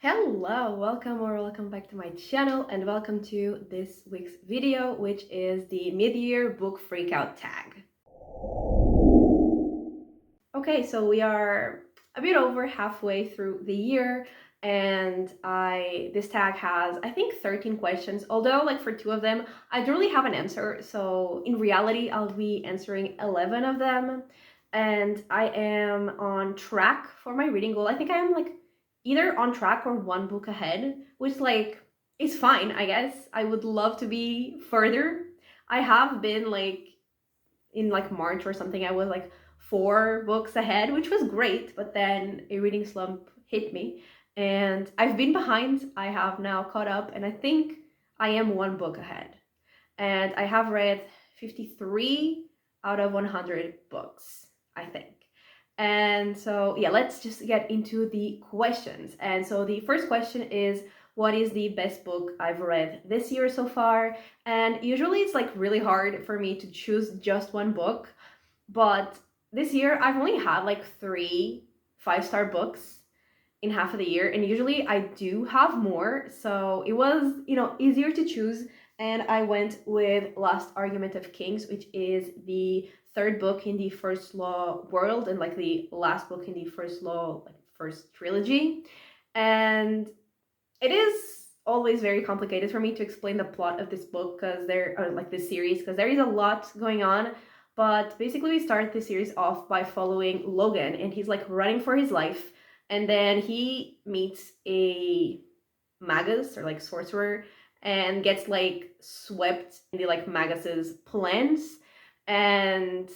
Hello, welcome back to my channel and welcome to this week's video, which is the mid-year book freakout tag. Okay, so we are a bit over halfway through the year and this tag has I think 13 questions, although like for 2 of them I don't really have an answer, so in reality I'll be answering 11 of them and I am on track for my reading goal. I think I am like either on track or 1 book ahead, which like is fine, I guess. I would love to be further. I have been like in like March or something, I was like 4 books ahead, which was great, but then a reading slump hit me and I've been behind. I have now caught up and I think I am 1 book ahead. And I have read 53 out of 100 books, I think. And so, yeah, let's just get into the questions. And so the first question is, what is the best book I've read this year so far? And usually it's like really hard for me to choose just 1 book, but this year I've only had like 3 5-star books in half of the year, and usually I do have more, so it was, easier to choose. And I went with Last Argument of Kings, which is the 3rd book in the First Law world and like the last book in the First Law, like first trilogy. And it is always very complicated for me to explain the plot of this book because there are like this series, because there is a lot going on. But basically we start the series off by following Logan, and he's like running for his life, and then he meets a magus or like sorcerer and gets like swept in the like magus's plans. And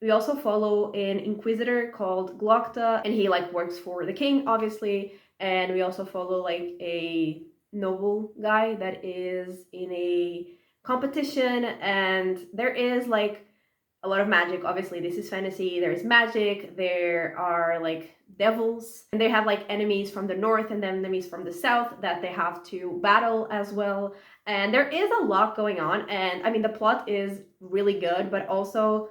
we also follow an inquisitor called Glokta, and he like works for the king, obviously. And we also follow like a noble guy that is in a competition, and there is like a lot of magic. Obviously this is fantasy, there's magic, there are like devils, and they have like enemies from the north and then enemies from the south that they have to battle as well. And there is a lot going on, and I mean the plot is really good, but also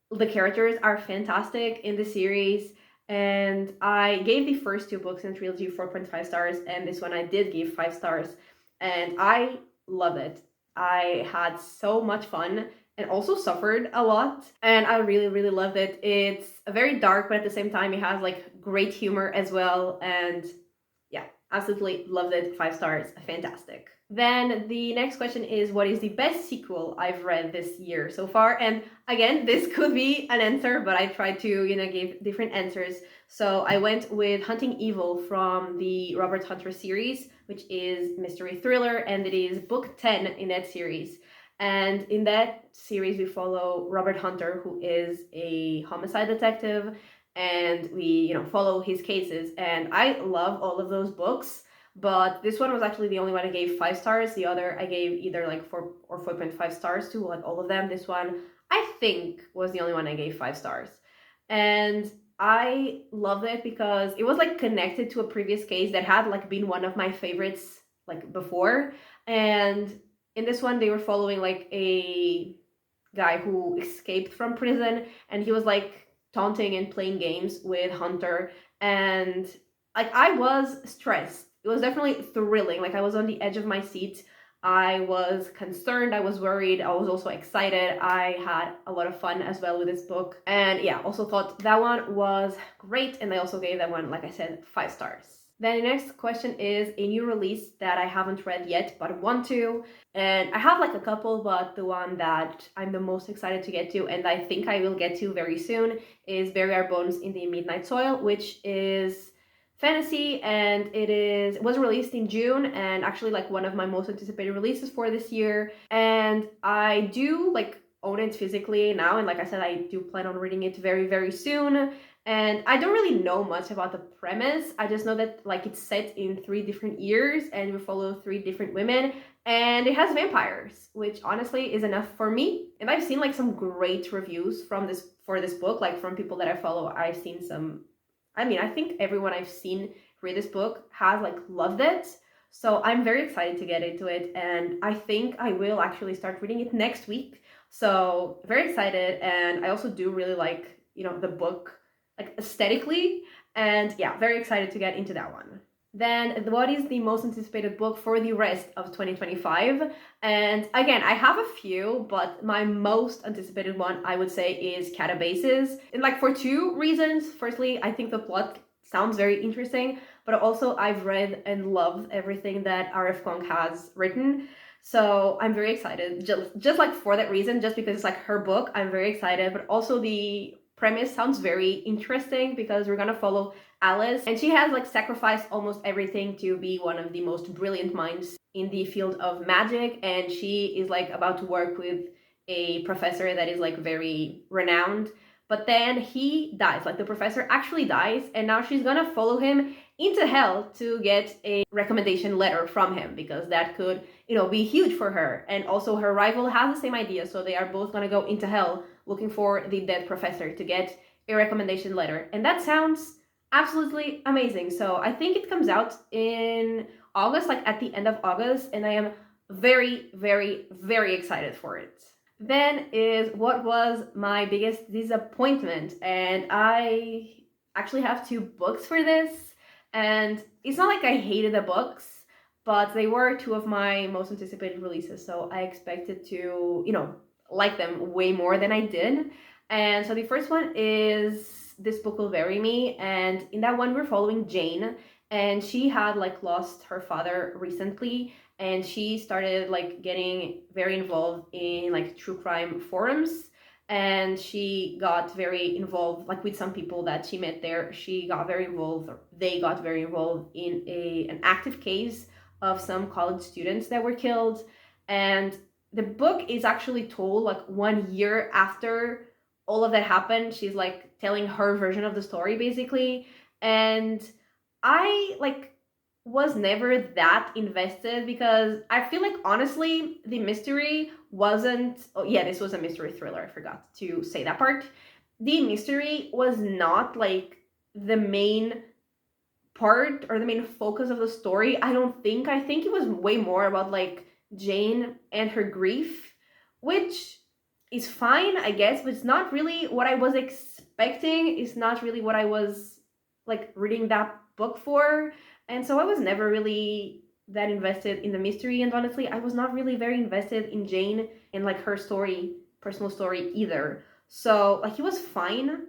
the characters are fantastic in the series. And I gave the first 2 books in the trilogy 4.5 stars, and this one I did give 5 stars, and I love it. I had so much fun and also suffered a lot, and I really loved it. It's very dark, but at the same time it has like great humor as well, and yeah, absolutely loved it. 5 stars, fantastic. Then the next question is, what is the best sequel I've read this year so far? And again, this could be an answer, but I tried to, give different answers. So I went with Hunting Evil from the Robert Hunter series, which is mystery thriller, and it is book 10 in that series. And in that series, we follow Robert Hunter, who is a homicide detective, and we, follow his cases. And I love all of those books, but this one was actually the only one I gave 5 stars. The other I gave either like 4 or 4.5 stars to, like all of them. This one I think was the only one I gave 5 stars. And I loved it because it was like connected to a previous case that had like been one of my favorites like before. And in this one they were following like a guy who escaped from prison, and he was like taunting and playing games with Hunter. And like I was stressed. It was definitely thrilling. Like I was on the edge of my seat. I was concerned, I was worried, I was also excited. I had a lot of fun as well with this book. And yeah, also thought that one was great, and I also gave that one, like I said, 5 stars. Then the next question is a new release that I haven't read yet but want to. And I have like a couple, but the one that I'm the most excited to get to, and I think I will get to very soon, is Bury Our Bones in the Midnight Soil, which is fantasy, and it was released in June, and actually like one of my most anticipated releases for this year. And I do like own it physically now, and like I said, I do plan on reading it very soon. And I don't really know much about the premise. I just know that like it's set in 3 different years and we follow 3 different women, and it has vampires, which honestly is enough for me. And I've seen like some great reviews for this book, like from people that I follow. I've seen some, I think everyone I've seen read this book has like loved it. So I'm very excited to get into it, and I think I will actually start reading it next week. So very excited. And I also do really like, the book like aesthetically, and yeah, very excited to get into that one. Then, what is the most anticipated book for the rest of 2025? And again, I have a few, but my most anticipated one, I would say, is Catabases. And like for two reasons. Firstly, I think the plot sounds very interesting, but also I've read and loved everything that R.F. Kuang has written. So I'm very excited, just like for that reason, just because it's like her book, I'm very excited. But also the premise sounds very interesting because we're gonna follow Alice, and she has like sacrificed almost everything to be one of the most brilliant minds in the field of magic, and she is like about to work with a professor that is like very renowned. But then he dies, like the professor actually dies, and now she's gonna follow him into hell to get a recommendation letter from him because that could, be huge for her. And also her rival has the same idea, so they are both gonna go into hell looking for the dead professor to get a recommendation letter. And that sounds absolutely amazing. So I think it comes out in August, like at the end of August, and I am very, very, very excited for it. Then is what was my biggest disappointment, and I actually have two books for this, and it's not like I hated the books, but they were two of my most anticipated releases, so I expected to, like them way more than I did. And so the first one is This Book Will Bury Me, and in that one we're following Jane, and she had like lost her father recently, and she started like getting very involved in like true crime forums, and she got very involved like with some people that she met there. She got very involved, or they got very involved in an active case of some college students that were killed. And the book is actually told like 1 year after all of that happened. She's like telling her version of the story basically. And I like was never that invested because I feel like honestly the mystery wasn't, oh yeah, this was a mystery thriller, I forgot to say that part. The mystery was not like the main part or the main focus of the story. I think it was way more about like Jane and her grief, which is fine, I guess, but it's not really what I was expecting. It's not really what I was like reading that book for. And so I was never really that invested in the mystery. And honestly, I was not really very invested in Jane and like her story, personal story either. So like it was fine.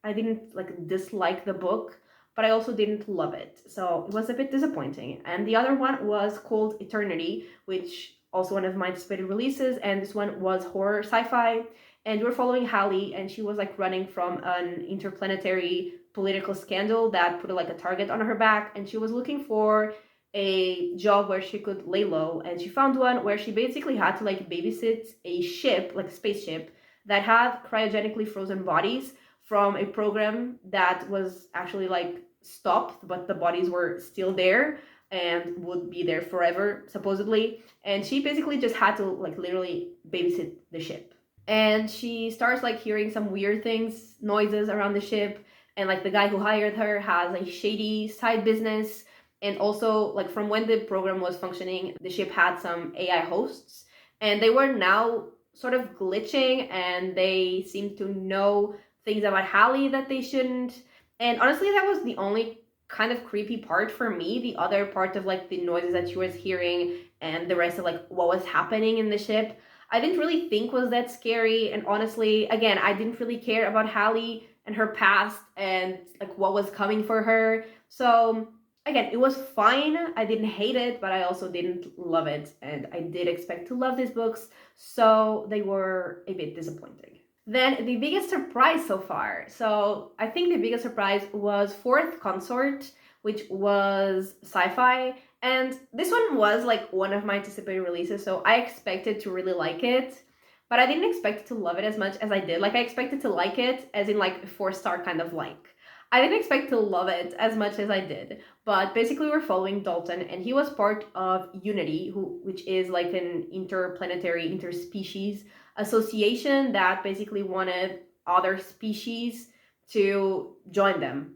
I didn't like dislike the book, but I also didn't love it. So it was a bit disappointing. And the other one was called Eternity, which also one of my anticipated releases. And this one was horror sci-fi. And we're following Hallie, and she was like running from an interplanetary political scandal that put like a target on her back. And she was looking for a job where she could lay low. And she found one where she basically had to like babysit a ship, like a spaceship, that had cryogenically frozen bodies from a program that was actually like stopped, but the bodies were still there and would be there forever, supposedly. And she basically just had to like literally babysit the ship. And she starts like hearing some weird things, noises around the ship. And like the guy who hired her has a shady side business. And also, like from when the program was functioning, the ship had some AI hosts, and they were now sort of glitching, and they seemed to know things about Hallie that they shouldn't. And honestly, that was the only kind of creepy part for me. The other part of like the noises that she was hearing and the rest of like what was happening in the ship, I didn't really think was that scary. And honestly, again, I didn't really care about Hallie and her past and like what was coming for her. So again, it was fine. I didn't hate it, but I also didn't love it. And I did expect to love these books, so they were a bit disappointing. Then the biggest surprise so far. So I think the biggest surprise was Fourth Consort, which was sci-fi. And this one was like one of my anticipated releases, so I expected to really like it. But I didn't expect to love it as much as I did. Like I expected to like it as in like a 4-star kind of like. I didn't expect to love it as much as I did. But basically we're following Dalton, and he was part of Unity, which is like an interplanetary, interspecies association that basically wanted other species to join them.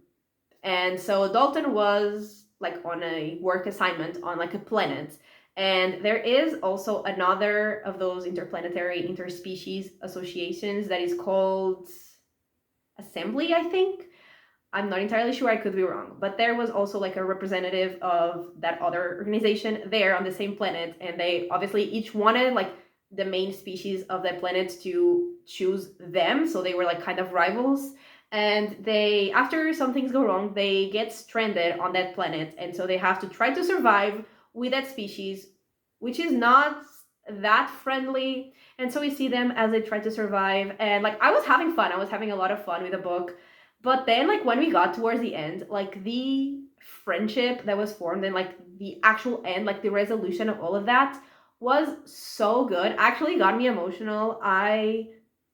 And so Dalton was like on a work assignment on like a planet. And there is also another of those interplanetary interspecies associations that is called Assembly, I think. I'm not entirely sure, I could be wrong, but there was also like a representative of that other organization there on the same planet, and they obviously each wanted like the main species of that planet to choose them, so they were like kind of rivals. And they, after some things go wrong, they get stranded on that planet, and so they have to try to survive with that species, which is not that friendly. And so we see them as they try to survive, and like I was having fun, I was having a lot of fun with the book. But then like when we got towards the end, like the friendship that was formed and like the actual end, like the resolution of all of that was so good. Actually got me emotional. I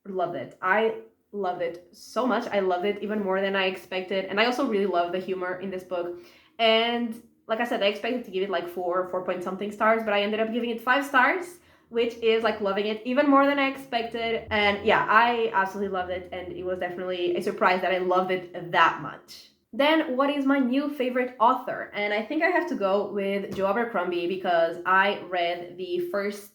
loved it. I loved it so much. I loved it even more than I expected. And I also really love the humor in this book. And like I said, I expected to give it like 4 point something stars, but I ended up giving it 5 stars, which is like loving it even more than I expected. And yeah, I absolutely loved it, and it was definitely a surprise that I loved it that much. Then, what is my new favorite author? And I think I have to go with Joe Abercrombie because I read the first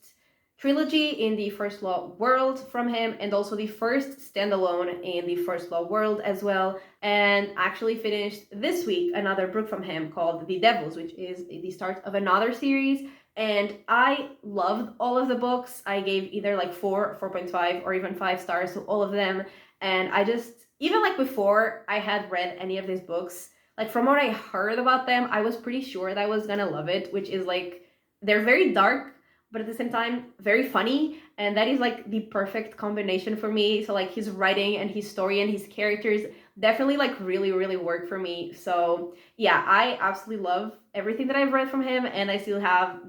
trilogy in the First Law world from him, and also the first standalone in the First Law world as well. And actually finished this week another book from him called The Devils, which is the start of another series. And I loved all of the books. I gave either like 4.5, or even 5 stars to all of them. And I just, even like before I had read any of these books, like from what I heard about them, I was pretty sure that I was gonna love it, which is like, they're very dark, but at the same time, very funny. And that is like the perfect combination for me. So like his writing and his story and his characters definitely like really, really work for me. So yeah, I absolutely love everything that I've read from him, and I still have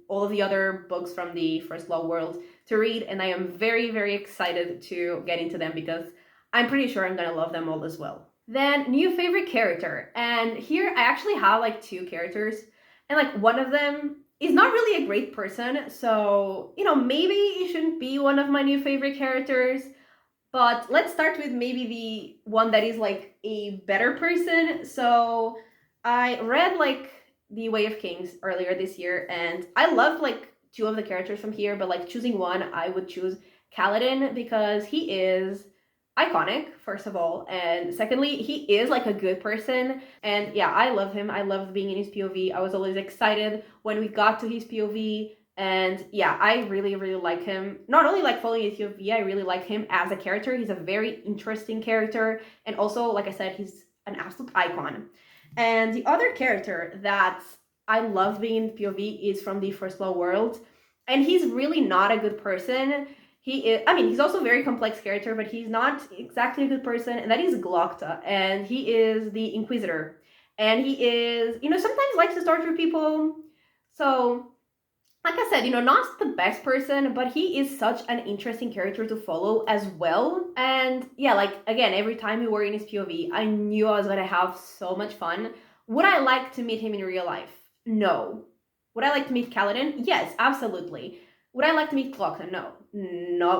all of the other books from the First Law world to read, and I am very, very excited to get into them because I'm pretty sure I'm gonna love them all as well. Then new favorite character, and here I actually have like 2 characters, and like one of them is not really a great person, so maybe it shouldn't be one of my new favorite characters. But let's start with maybe the one that is like a better person. So I read like The Way of Kings earlier this year, and I loved like 2 of the characters from here, but like choosing one, I would choose Kaladin because he is iconic, first of all, and secondly, he is like a good person. And yeah, I love him. I loved being in his POV. I was always excited when we got to his POV. And yeah, I really, really like him. Not only like following his POV, I really like him as a character. He's a very interesting character. And also, like I said, he's an absolute icon. And the other character that I love being in POV is from the First Law world. And he's really not a good person. He is, I mean, he's also a very complex character, but he's not exactly a good person. And that is Glokta. And he is the Inquisitor. And he is, sometimes likes to torture people. So like I said, not the best person, but he is such an interesting character to follow as well. And yeah, like again, every time we were in his POV, I knew I was gonna have so much fun. Would I like to meet him in real life? No. Would I like to meet Kaladin? Yes, absolutely. Would I like to meet Glokta? No.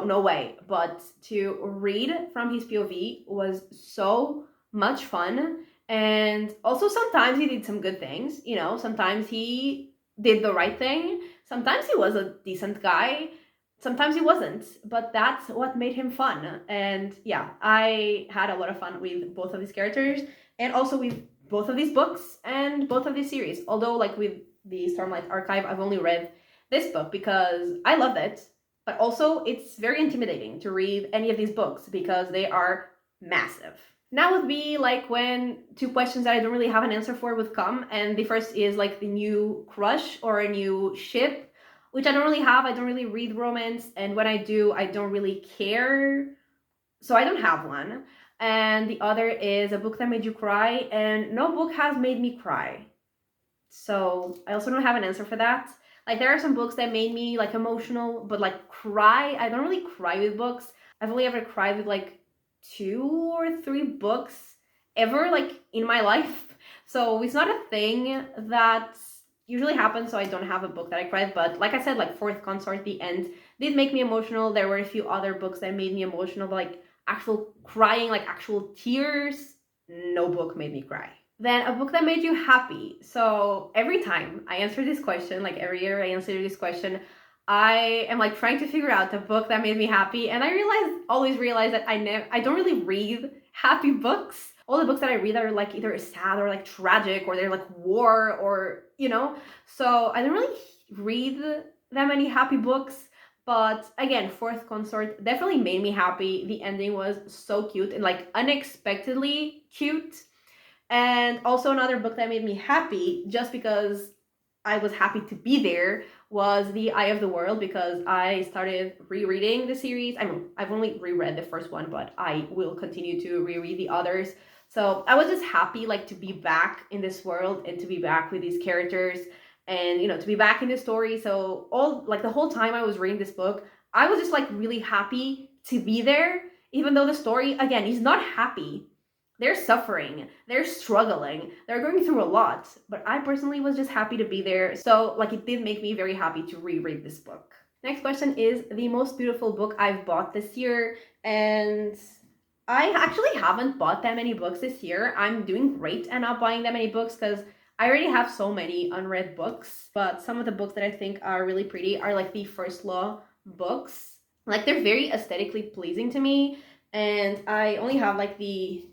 No way. But to read from his POV was so much fun. And also sometimes he did some good things, sometimes he did the right thing. Sometimes he was a decent guy, sometimes he wasn't, but that's what made him fun. And yeah, I had a lot of fun with both of these characters, and also with both of these books and both of these series. Although like with the Stormlight Archive, I've only read this book because I loved it, but also it's very intimidating to read any of these books because they are massive. Now would be like when 2 questions that I don't really have an answer for would come. And the first is like the new crush or a new ship, which I don't really have. I don't really read romance. And when I do, I don't really care. So I don't have one. And the other is a book that made you cry. And no book has made me cry. So I also don't have an answer for that. Like there are some books that made me like emotional, but like cry, I don't really cry with books. I've only ever cried with like 2 or 3 books ever like in my life. So it's not a thing that usually happens, so I don't have a book that I cried. But like I said, like Fourth Consort, the end did make me emotional. There were a few other books that made me emotional, but like actual crying, like actual tears, no book made me cry. Then a book that made you happy. So every time I answer this question, like every year I answer this question, I am like trying to figure out the book that made me happy, and I always realize that I don't really read happy books, all the books that I read are like either sad or like tragic, or they're like war, or so I don't really read that many happy books. But again, Fourth Consort definitely made me happy. The ending was so cute and like unexpectedly cute. And also another book that made me happy just because I was happy to be there was The Eye of the World, because I started rereading the series. I mean, I've only reread the first one, but I will continue to reread the others. So I was just happy like to be back in this world and to be back with these characters, and to be back in the story. So all like the whole time I was reading this book, I was just like really happy to be there, even though the story again is not happy. They're suffering, they're struggling, they're going through a lot, but I personally was just happy to be there. So like it did make me very happy to reread this book. Next question is the most beautiful book I've bought this year, and I actually haven't bought that many books this year. I'm doing great and not buying that many books because I already have so many unread books, but some of the books that I think are really pretty are like the First Law books. Like they're very aesthetically pleasing to me, and I only have like the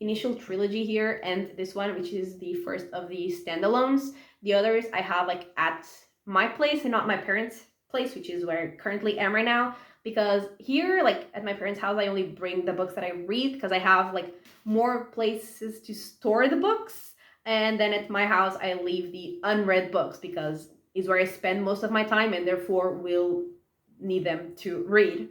initial trilogy here and this one, which is the first of the standalones. The others I have like at my place and not my parents' place, which is where I currently am right now, because here like at my parents' house I only bring the books that I read because I have like more places to store the books, and then at my house I leave the unread books because is where I spend most of my time and therefore will need them to read.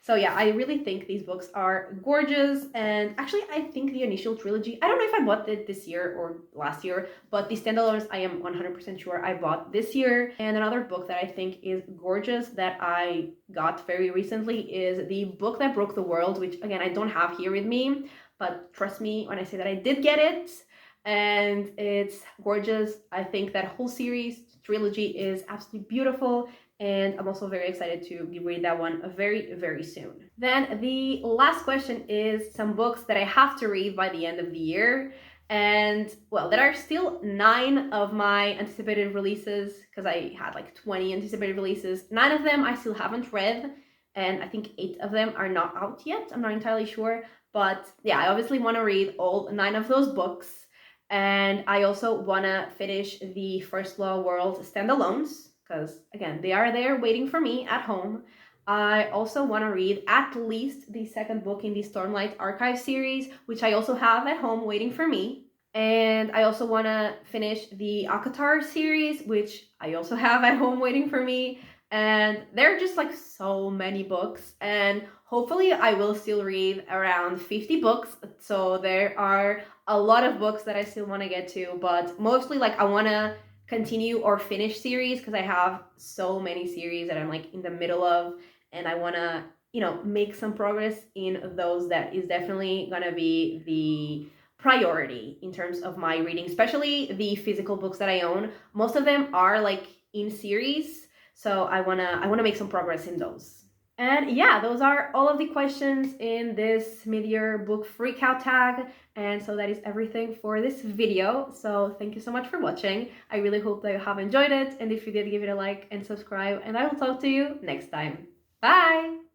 So yeah, I really think these books are gorgeous. And actually I think the initial trilogy, I don't know if I bought it this year or last year, but the standalones I am 100% sure I bought this year. And another book that I think is gorgeous that I got very recently is The Book That Broke the World, which again I don't have here with me, but trust me when I say that I did get it, and it's gorgeous. I think that whole series trilogy is absolutely beautiful, and I'm also very excited to be reading that one very, very soon. Then the last question is some books that I have to read by the end of the year. And well, there are still 9 of my anticipated releases, because I had like 20 anticipated releases. 9 of them I still haven't read, and I think 8 of them are not out yet. I'm not entirely sure, but yeah, I obviously want to read all 9 of those books. And I also want to finish the First Law World standalones, because again, they are there waiting for me at home. I also want to read at least the second book in the Stormlight Archive series, which I also have at home waiting for me. And I also want to finish the ACOTAR series, which I also have at home waiting for me. And there are just like so many books, and hopefully I will still read around 50 books. So there are a lot of books that I still want to get to, but mostly like I want to continue or finish series because I have so many series that I'm like in the middle of, and I want to make some progress in those. That is definitely gonna be the priority in terms of my reading, especially the physical books that I own. Most of them are like in series, so I want to make some progress in those. And yeah, those are all of the questions in this mid-year book freakout tag. And so that is everything for this video. So thank you so much for watching. I really hope that you have enjoyed it. And if you did, give it a like and subscribe. And I will talk to you next time. Bye!